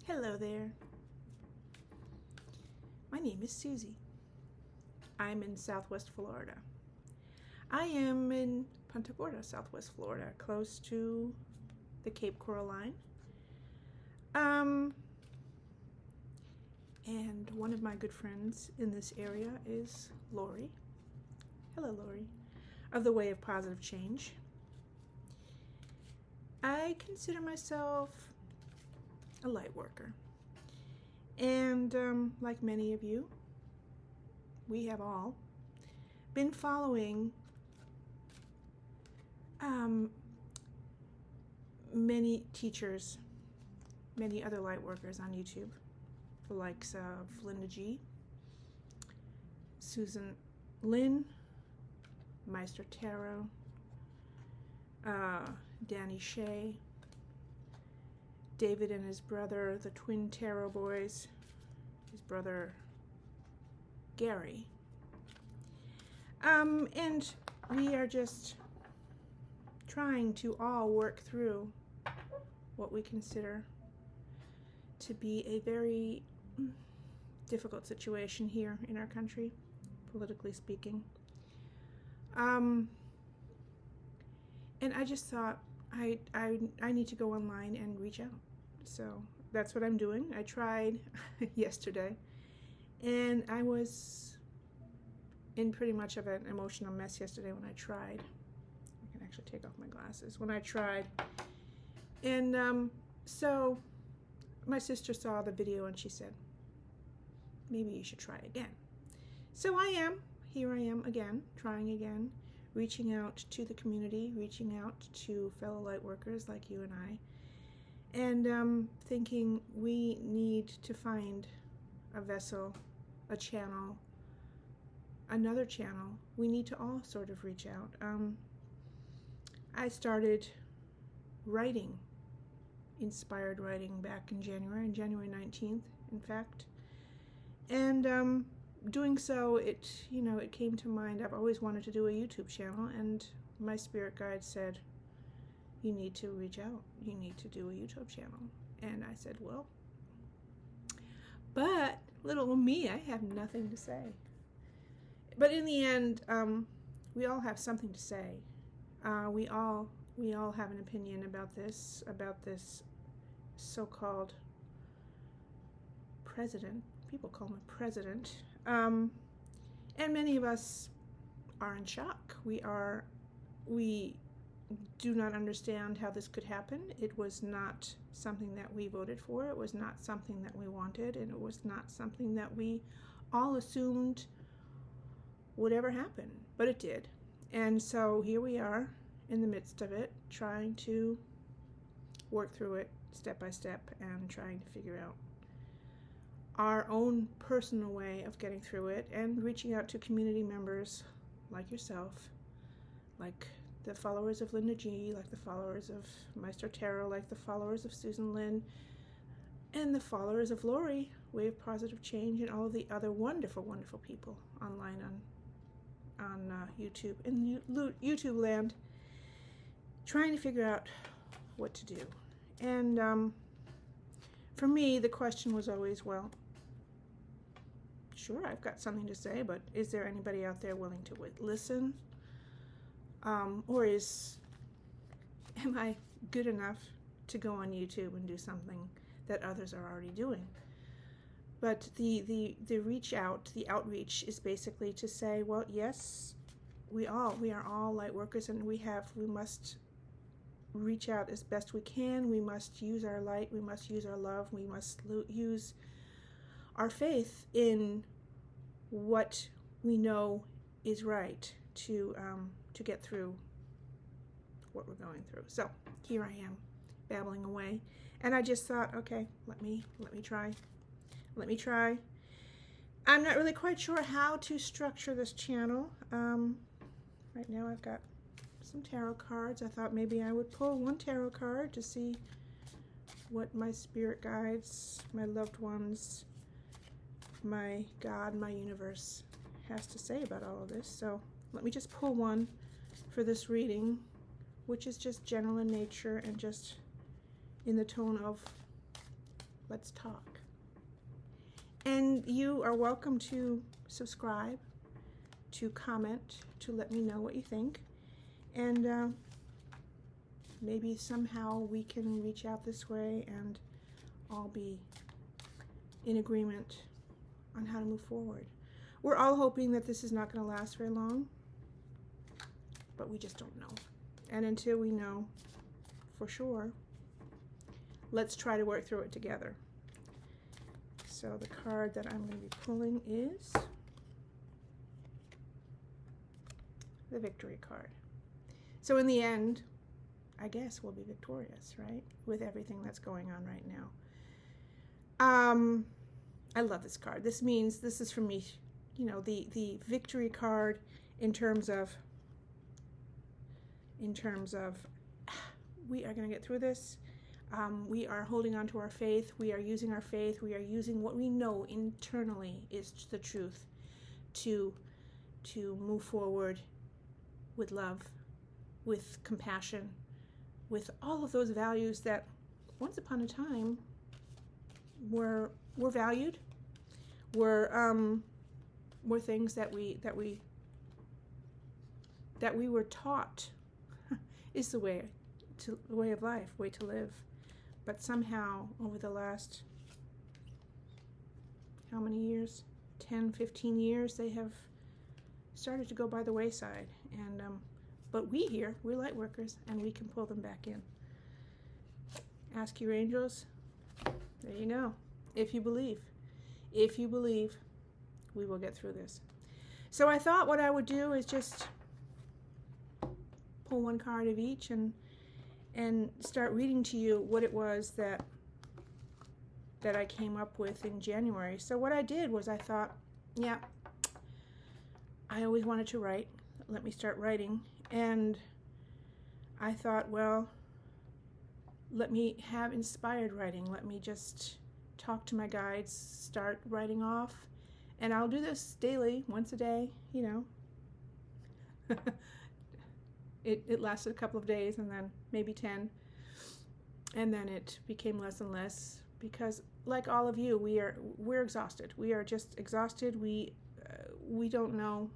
Hello there. My name is Susie. I'm in Southwest Florida. I am in Punta Gorda, Southwest Florida, close to the Cape Coral line. And one of my good friends in this area is Lori. Hello, Lori, of the Way of Positive Change. I consider myself a light worker. And like many of you, we have all been following many teachers, many other light workers on YouTube, the likes of Linda G, Susan Lynn, Meister Tarot, Danny Shea, David and his brother, the twin tarot boys, his brother Gary. And we are just trying to all work through what we consider to be a very difficult situation here in our country, politically speaking. And I just thought I need to go online and reach out. So that's what I'm doing. I tried yesterday, and I was in pretty much of an emotional mess yesterday when I tried. I can actually take off my glasses. When I tried. And so my sister saw the video and she said, maybe you should try again. So here I am again, trying again, reaching out to the community, reaching out to fellow light workers like you and I, and thinking we need to find a vessel, a channel, another channel. We need to all sort of reach out. I started writing, inspired writing, back in January 19th, in fact, and doing so, it came to mind. I've always wanted to do a YouTube channel, and my spirit guide said, you need to reach out. You need to do a YouTube channel. And I said, well, but little me, I have nothing to say. But in the end, we all have something to say. We all have an opinion about this so-called president. People call him a president. And many of us are in shock. We do not understand how this could happen. It was not something that we voted for. It was not something that we wanted, and it was not something that we all assumed would ever happen, but it did. And so here we are in the midst of it, trying to work through it step by step and trying to figure out our own personal way of getting through it, and reaching out to community members like yourself, like the followers of Linda G, like the followers of Meister Tarot, like the followers of Susan Lynn, and the followers of Lori, Way of Positive Change, and all of the other wonderful, wonderful people online on YouTube, in YouTube land, trying to figure out what to do. And for me, the question was always, well, sure, I've got something to say, but is there anybody out there willing to listen? Or am I good enough to go on YouTube and do something that others are already doing? But the reach out, the outreach is basically to say, well, yes, we are all light workers, and we must reach out as best we can. We must use our light. We must use our love. We must use our faith in what we know is right to get through what we're going through. So here I am, babbling away, and I just thought, okay, let me try. I'm not really quite sure how to structure this channel. Right now I've got some tarot cards. I thought maybe I would pull one tarot card to see what my spirit guides, my loved ones, my God, my universe has to say about all of this. So let me just pull one for this reading, which is just general in nature and just in the tone of Let's talk. And you are welcome to subscribe, to comment, to let me know what you think. And maybe somehow we can reach out this way and all be in agreement on how to move forward. We're all hoping that this is not going to last very long, but we just don't know. And until we know for sure, let's try to work through it together. So the card that I'm going to be pulling is the Victory card. So in the end, I guess we'll be victorious, right? With everything that's going on right now. I love this card. This means, this is for me, you know, the Victory card in terms of we are going to get through this. We are holding on to our faith. We are using our faith. We are using what we know internally is the truth to move forward with love, with compassion, with all of those values that once upon a time were valued, were things that we were taught is the way of life, way to live. But somehow over the last, how many years? 10, 15 years, they have started to go by the wayside. And but we here, we're light workers, and we can pull them back in. Ask your angels. There you go. If you believe, we will get through this. So I thought what I would do is just pull one card of each and start reading to you what it was that I came up with in January. So what I did was I thought, yeah, I always wanted to write. Let me start writing. And I thought, well, let me have inspired writing. Let me just talk to my guides, start writing off. And I'll do this daily, once a day, you know. It lasted a couple of days, and then maybe 10. And then it became less and less because, like all of you, we're exhausted. We are just exhausted. We don't know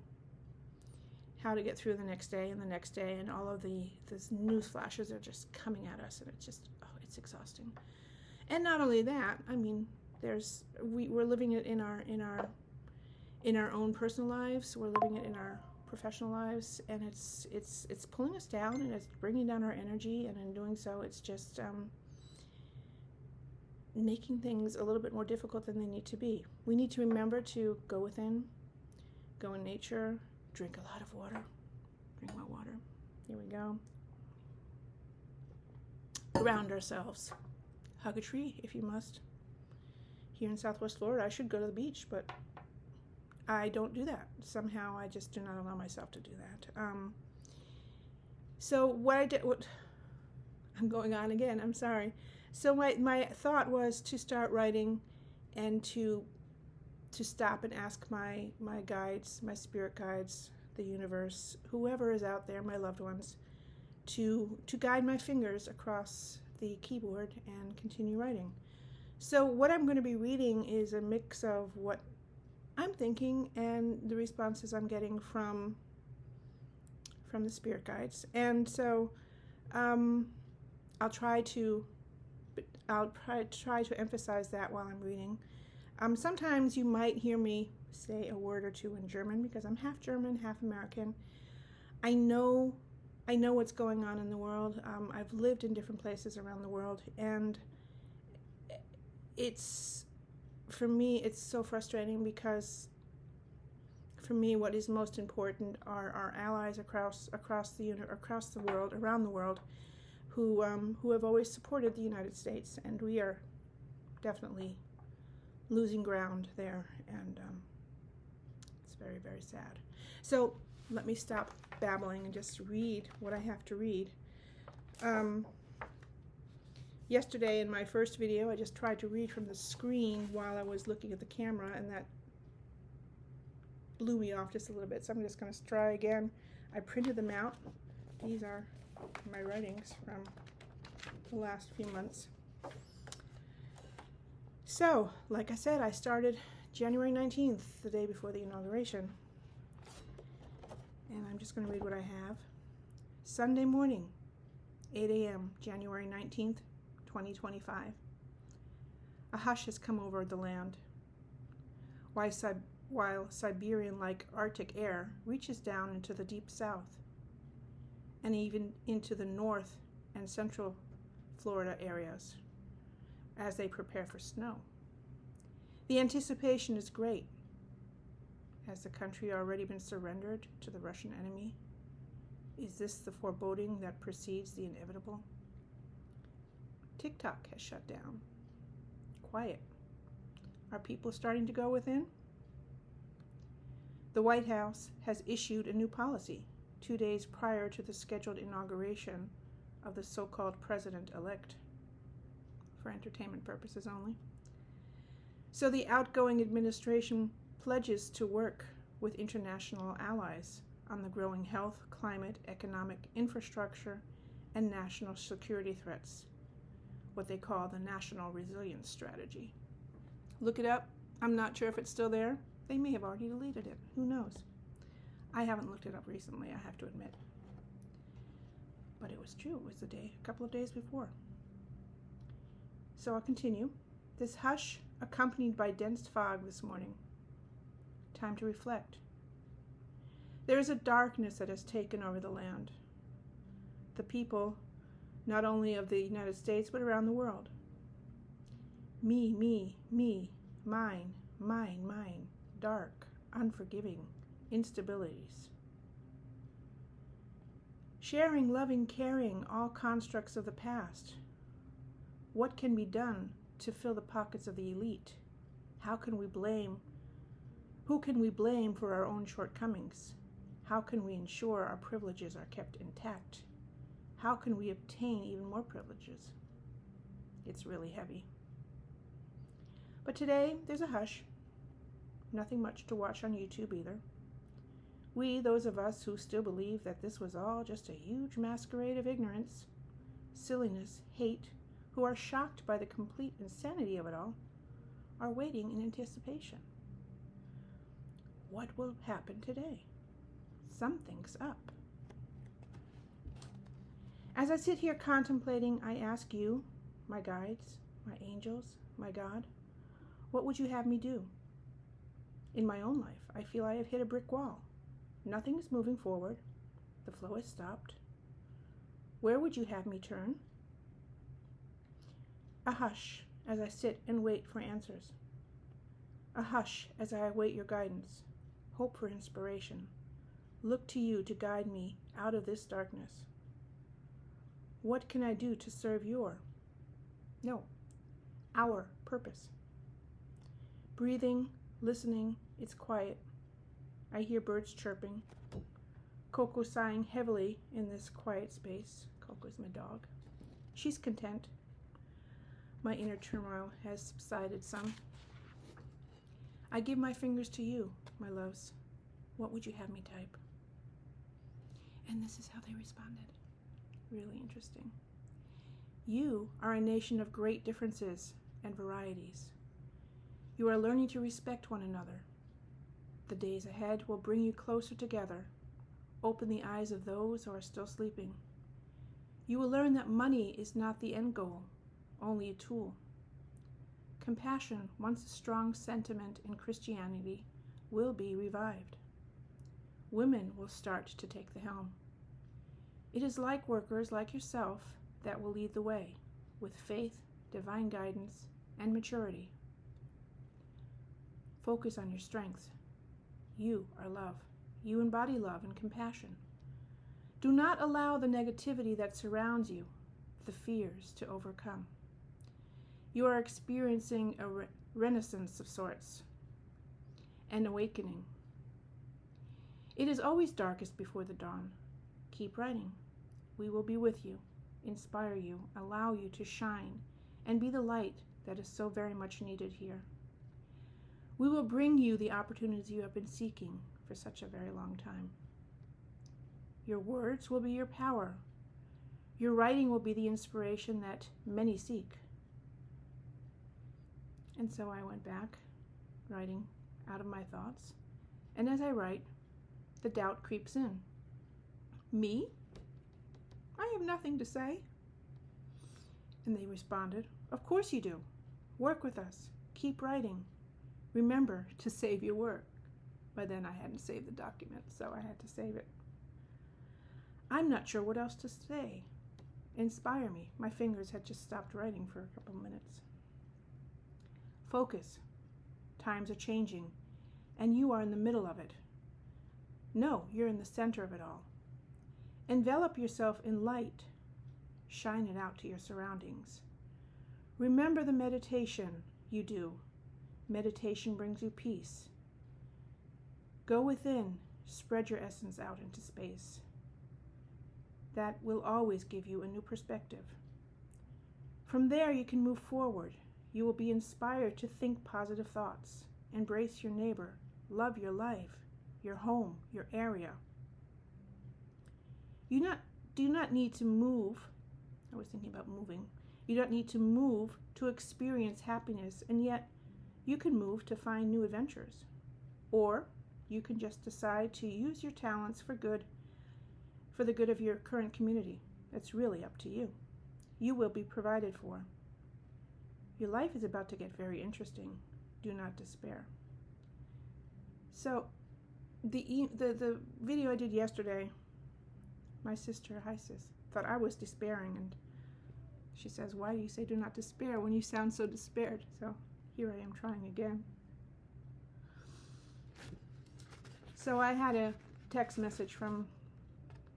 how to get through the next day and the next day, and all of these news flashes are just coming at us, and it's just, it's exhausting. And not only that, I mean, we're living it in our own personal lives. We're living it in our professional lives, and it's pulling us down, and it's bringing down our energy, and in doing so, it's just making things a little bit more difficult than they need to be. We need to remember to go within, go in nature, drink a lot of water. Drink more water. Here we go. Ground ourselves. Hug a tree if you must. Here in Southwest Florida, I should go to the beach, but I don't do that. Somehow I just do not allow myself to do that. So what I did, I'm going on again, I'm sorry. So my thought was to start writing and to stop and ask my guides, my spirit guides, the universe, whoever is out there, my loved ones, to guide my fingers across the keyboard and continue writing. So what I'm going to be reading is a mix of what I'm thinking and the responses I'm getting from the spirit guides. And so I'll try to emphasize that while I'm reading. Sometimes you might hear me say a word or two in German because I'm half German, half American. I know what's going on in the world. I've lived in different places around the world, and for me, it's so frustrating because for me, what is most important are our allies across the world, around the world, who have always supported the United States, and we are definitely losing ground there, and it's very, very sad. So let me stop babbling and just read what I have to read. Yesterday in my first video, I just tried to read from the screen while I was looking at the camera, and that blew me off just a little bit, so I'm just going to try again. I printed them out. These are my writings from the last few months. So, like I said, I started January 19th, the day before the inauguration. And I'm just going to read what I have. Sunday morning, 8 a.m., January 19th, 2025. A hush has come over the land. While Siberian-like Arctic air reaches down into the deep south, and even into the north and central Florida areas, as they prepare for snow. The anticipation is great. Has the country already been surrendered to the Russian enemy? Is this the foreboding that precedes the inevitable? TikTok has shut down. Quiet. Are people starting to go within? The White House has issued a new policy 2 days prior to the scheduled inauguration of the so-called president-elect, for entertainment purposes only. So the outgoing administration pledges to work with international allies on the growing health, climate, economic, infrastructure, and national security threats, what they call the National Resilience Strategy. Look it up. I'm not sure if it's still there. They may have already deleted it. Who knows? I haven't looked it up recently, I have to admit. But it was true. It was a couple of days before. So I'll continue. This hush accompanied by dense fog this morning. Time to reflect. There is a darkness that has taken over the land. The people, not only of the United States, but around the world. Me, mine, dark, unforgiving, instabilities. Sharing, loving, caring, all constructs of the past. What can be done to fill the pockets of the elite? Who can we blame for our own shortcomings? How can we ensure our privileges are kept intact? How can we obtain even more privileges? It's really heavy. But today, there's a hush. Nothing much to watch on YouTube either. We, those of us who still believe that this was all just a huge masquerade of ignorance, silliness, hate, who are shocked by the complete insanity of it all, are waiting in anticipation. What will happen today? Something's up. As I sit here contemplating, I ask you, my guides, my angels, my God, what would you have me do? In my own life, I feel I have hit a brick wall. Nothing is moving forward. The flow has stopped. Where would you have me turn? A hush as I sit and wait for answers. A hush as I await your guidance, hope for inspiration. Look to you to guide me out of this darkness. What can I do to serve our purpose? Breathing, listening, it's quiet. I hear birds chirping. Coco sighing heavily in this quiet space. Coco's my dog. She's content. My inner turmoil has subsided some. I give my fingers to you, my loves. What would you have me type? And this is how they responded. Really interesting. You are a nation of great differences and varieties. You are learning to respect one another. The days ahead will bring you closer together. Open the eyes of those who are still sleeping. You will learn that money is not the end goal, only a tool. Compassion, once a strong sentiment in Christianity, will be revived. Women will start to take the helm. It is like workers like yourself that will lead the way, with faith, divine guidance, and maturity. Focus on your strengths. You are love. You embody love and compassion. Do not allow the negativity that surrounds you, the fears, to overcome. You are experiencing a renaissance of sorts, an awakening. It is always darkest before the dawn. Keep writing. We will be with you, inspire you, allow you to shine, and be the light that is so very much needed here. We will bring you the opportunities you have been seeking for such a very long time. Your words will be your power. Your writing will be the inspiration that many seek. And so I went back, writing out of my thoughts. And as I write, the doubt creeps in. Me? I have nothing to say. And they responded, of course you do. Work with us. Keep writing. Remember to save your work. By then I hadn't saved the document, so I had to save it. I'm not sure what else to say. Inspire me. My fingers had just stopped writing for a couple minutes. Focus. Times are changing, and you are in the middle of it. No, you're in the center of it all. Envelop yourself in light. Shine it out to your surroundings. Remember the meditation you do. Meditation brings you peace. Go within. Spread your essence out into space. That will always give you a new perspective. From there, you can move forward. You will be inspired to think positive thoughts. Embrace your neighbor. Love your life, your home, your area. You do not need to move. I was thinking about moving. You don't need to move to experience happiness, and yet you can move to find new adventures. Or you can just decide to use your talents for the good of your current community. It's really up to you. You will be provided for. Your life is about to get very interesting. Do not despair. So, the video I did yesterday, my sister, hi sis, thought I was despairing, and she says, why do you say do not despair when you sound so despaired? So, here I am trying again. So I had a text message from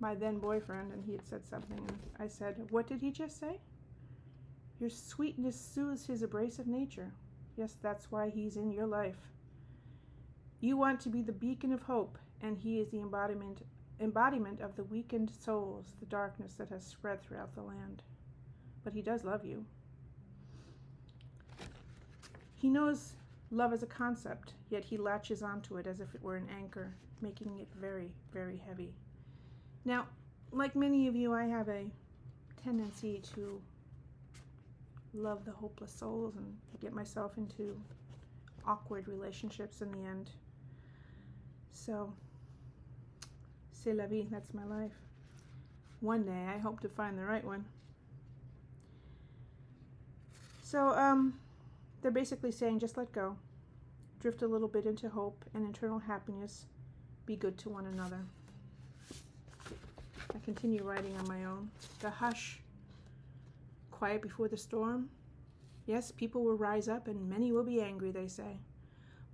my then boyfriend, and he had said something, and I said, what did he just say? Your sweetness soothes his abrasive nature. Yes, that's why he's in your life. You want to be the beacon of hope, and he is the embodiment of the weakened souls, the darkness that has spread throughout the land. But he does love you. He knows love is a concept, yet he latches onto it as if it were an anchor, making it very, very heavy. Now, like many of you, I have a tendency to love the hopeless souls and get myself into awkward relationships in the end. So, c'est la vie, that's my life. One day, I hope to find the right one. So, they're basically saying just let go. Drift a little bit into hope and internal happiness. Be good to one another. I continue writing on my own. The hush. Quiet before the storm. Yes, people will rise up and many will be angry, they say.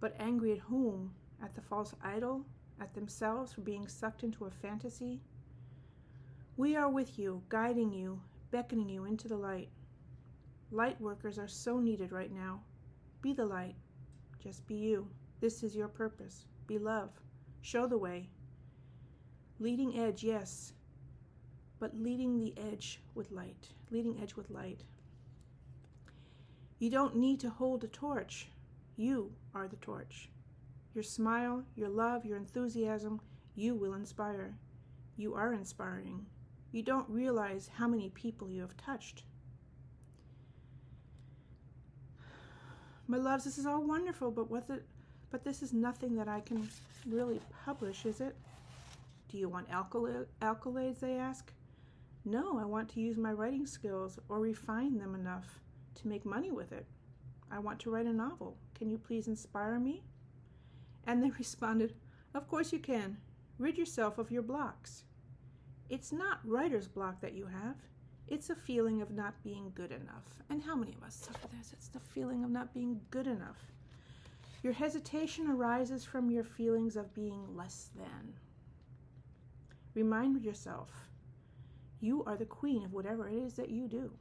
But angry at whom? At the false idol? At themselves for being sucked into a fantasy? We are with you, guiding you, beckoning you into the light. Light workers are so needed right now. Be the light. Just be you. This is your purpose. Be love. Show the way. Leading edge, yes, but leading the edge with light. Leading edge with light. You don't need to hold a torch. You are the torch. Your smile, your love, your enthusiasm, you will inspire. You are inspiring. You don't realize how many people you have touched. My loves, this is all wonderful, but this is nothing that I can really publish, is it? Do you want accolades, they ask? No, I want to use my writing skills or refine them enough to make money with it. I want to write a novel. Can you please inspire me? And they responded, of course you can. Rid yourself of your blocks. It's not writer's block that you have. It's a feeling of not being good enough. And how many of us suffer this? It's the feeling of not being good enough. Your hesitation arises from your feelings of being less than. Remind yourself, you are the queen of whatever it is that you do.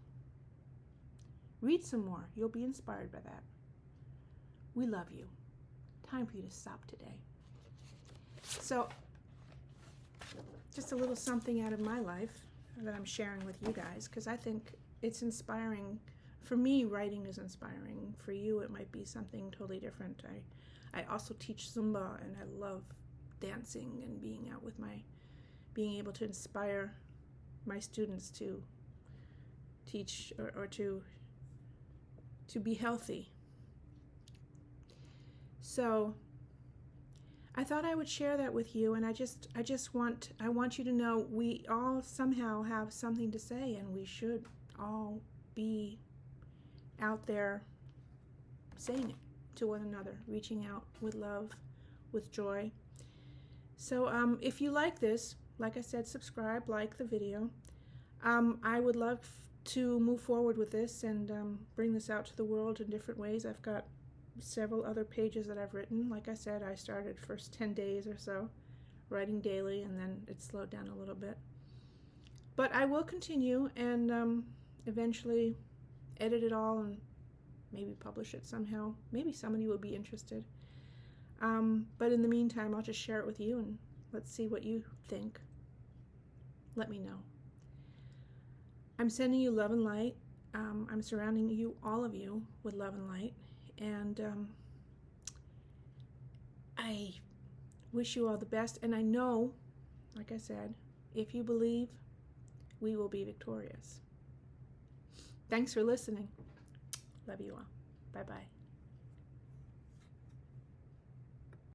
Read some more. You'll be inspired by that. We love you. Time for you to stop today. So, just a little something out of my life that I'm sharing with you guys, because I think it's inspiring. For me, writing is inspiring. For you, it might be something totally different. I also teach Zumba, and I love dancing and being able to inspire my students to teach or to be healthy. So I thought I would share that with you, and I want you to know we all somehow have something to say, and we should all be out there saying it to one another, reaching out with love, with joy. So if you like this, like I said, subscribe, like the video. I would love to move forward with this and bring this out to the world in different ways. I've got several other pages that I've written. Like I said, I started first 10 days or so writing daily, and then it slowed down a little bit. But I will continue and eventually edit it all and maybe publish it somehow. Maybe somebody will be interested. But in the meantime, I'll just share it with you, and let's see what you think. Let me know. I'm sending you love and light. I'm surrounding you, all of you, with love and light. And I wish you all the best. And I know, like I said, if you believe, we will be victorious. Thanks for listening. Love you all. Bye-bye.